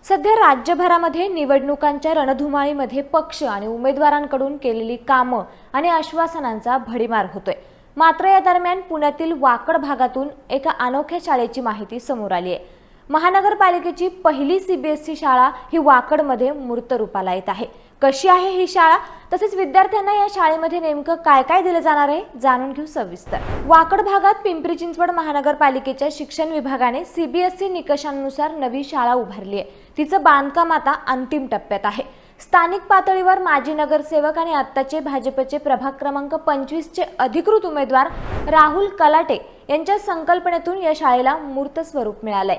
सध्या राज्यभरामध्ये निवडणुकांच्या रणधुमाळीमध्ये पक्ष आणि उमेदवारांकडून केलेली कामं आणि आश्वासनांचा भडीमार होतोय। मात्र या दरम्यान पुण्यातील वाकड भागातून एका अनोख्या शाळेची माहिती समोर आली आहे। महानगरपालिकेची पहिली सीबीएसई शाळा ही वाकडमध्ये मूर्त रूपाला येत आहे। कशी आहे ही शाळा, तसेच विद्यार्थ्यांना या शाळेमध्ये नेमकं काय काय दिलं जाणार आहे जाणून घेऊ सविस्तर। वाकड भागात पिंपरी चिंचवड महानगरपालिकेच्या शिक्षण विभागाने सीबीएसई निकषांनुसार नवी शाळा उभारली आहे। तिचं बांधकाम आता अंतिम टप्प्यात आहे। स्थानिक पातळीवर माजी नगरसेवक आणि आत्ताचे भाजपचे प्रभाग क्रमांक 25 चे अधिकृत उमेदवार राहुल कलाटे यांच्या संकल्पनेतून या शाळेला मूर्त स्वरूप मिळालंय।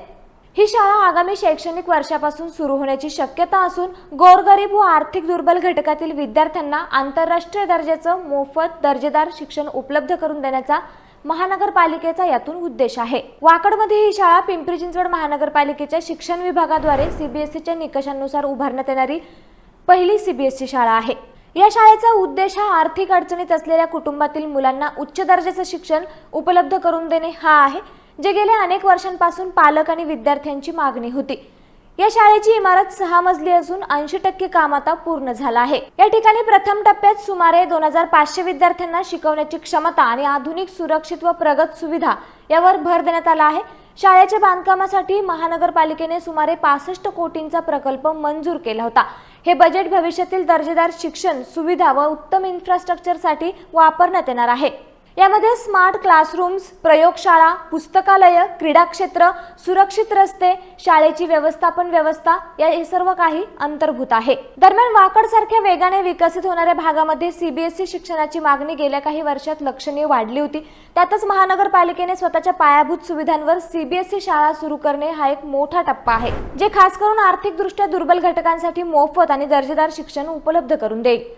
ही शाळा आगामी शैक्षणिक वर्षापासून सुरू होण्याची शक्यता असून गोरगरीब व आर्थिक दुर्बल घटकातील विद्यार्थ्यांना आंतरराष्ट्रीय दर्जाचं मोफत दर्जेदार शिक्षण उपलब्ध करून देण्याचा महानगरपालिकेचा यातून उद्देश आहे। वाकडमध्ये ही शाळा पिंपरी चिंचवड महानगरपालिकेच्या शिक्षण विभागाद्वारे सीबीएसईच्या निकषांनुसार उभारण्यात येणारी पहिली सीबीएसई शाळा आहे। या शाळेचा उद्देश हा आर्थिक अडचणीत असलेल्या कुटुंबातील मुलांना उच्च दर्जाचं शिक्षण उपलब्ध करून देणे हा आहे, जे गेल्या अनेक वर्षांपासून पालक आणि विद्यार्थ्यांची मागणी होती। या शाळेची इमारत 6 मजली असून 80% काम आता पूर्ण झालं आहे। या ठिकाणी प्रथम टप्प्यात सुमारे 2500 विद्यार्थ्यांना शिकवण्याची क्षमता आणि आधुनिक, सुरक्षित व प्रगत सुविधा यावर भर देण्यात आला आहे। शाळेच्या बांधकामासाठी महानगरपालिकेने सुमारे 65 कोटींचा प्रकल्प मंजूर केला होता। हे बजेट भविष्यातील दर्जेदार शिक्षण सुविधा व उत्तम इन्फ्रास्ट्रक्चरसाठी वापरण्यात येणार आहे। यामध्ये स्मार्ट क्लासरूम्स, प्रयोगशाळा, पुस्तकालय, क्रीडा क्षेत्र, सुरक्षित रस्ते, शाळेची व्यवस्थापन व्यवस्था हे सर्व काही अंतर्भूत आहे। दरम्यान वाकड सारख्या वेगाने विकसित होणाऱ्या भागामध्ये सीबीएसई शिक्षणाची मागणी गेल्या काही वर्षात लक्षणीय वाढली होती। त्यातच महानगरपालिकेने स्वतःच्या पायाभूत सुविधांवर सीबीएसई शाळा सुरू करणे हा एक मोठा टप्पा आहे, जे खास करून आर्थिकदृष्ट्या दुर्बल घटकांसाठी मोफत आणि दर्जेदार शिक्षण उपलब्ध करून देईल।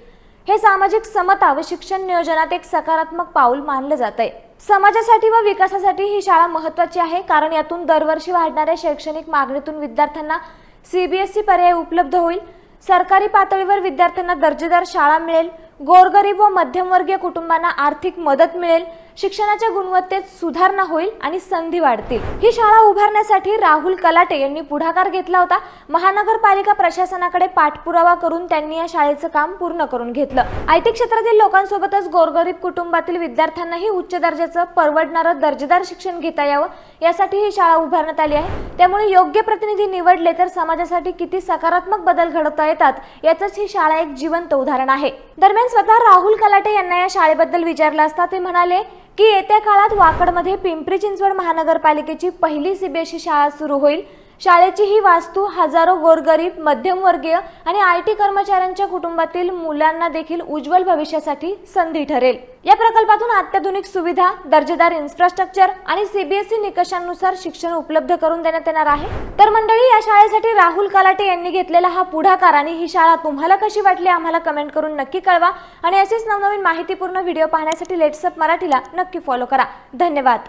हे सामाजिक समता व शिक्षण नियोजनात एक सकारात्मक पाऊल मानलं जातंय। समाजासाठी व विकासासाठी ही शाळा महत्त्वाची आहे, कारण यातून दरवर्षी वाढणाऱ्या शैक्षणिक मागणीतून विद्यार्थ्यांना सीबीएसई पर्याय उपलब्ध होईल। सरकारी पातळीवर विद्यार्थ्यांना दर्जेदार शाळा मिळेल, गोरगरीब व मध्यमवर्गीय कुटुंबांना आर्थिक मदत मिळेल, शिक्षणाच्या गुणवत्तेत सुधारणा होईल आणि संधी वाढतील। ही शाळा उभारण्यासाठी राहुल कलाटे यांनी पुढाकार घेतला होता। महानगरपालिका प्रशासनाकडे पाठपुरावा करून त्यांनी या शाळेचं काम पूर्ण करून घेतलं। आयटी क्षेत्रातील लोकांसोबतच गोरगरीब कुटुंबातील विद्यार्थ्यांनाही उच्च दर्जाचं परवडणारं दर्जेदार शिक्षण घेता यावं यासाठी ही शाळा उभारण्यात आली आहे। त्यामुळे योग्य प्रतिनिधी निवडले तर समाजासाठी किती सकारात्मक बदल घडवता येतात याचंच ही शाळा एक जिवंत उदाहरण आहे। दरम्यान स्वतः राहुल कलाटे यांना या शाळेबद्दल विचारलं असता ते म्हणाले की येत्या काळात वाकडमध्ये पिंपरी चिंचवड महानगरपालिकेची पहिली सीबीएसई शाळा सुरू होईल। शाळेची ही वास्तू हजारो गोरगरीब, मध्यमवर्गीय आणि आयटी कर्मचाऱ्यांच्या कुटुंबातील मुलांना देखील उज्ज्वल भविष्यासाठी संधी ठरेल। या प्रकल्पातून अत्याधुनिक सुविधा, दर्जेदार इन्फ्रास्ट्रक्चर आणि सीबीएसई निकषांनुसार शिक्षण उपलब्ध करून देण्यात येणार आहे। तर मंडळी, या शाळेसाठी राहुल कलाटे यांनी घेतलेला हा पुढाकार आणि ही शाळा तुम्हाला कशी वाटली आम्हाला कमेंट करून नक्की कळवा आणि असेच नवनवीन माहितीपूर्ण व्हिडिओ पाहण्यासाठी लेट्स अप मराठीला नक्की फॉलो करा। धन्यवाद।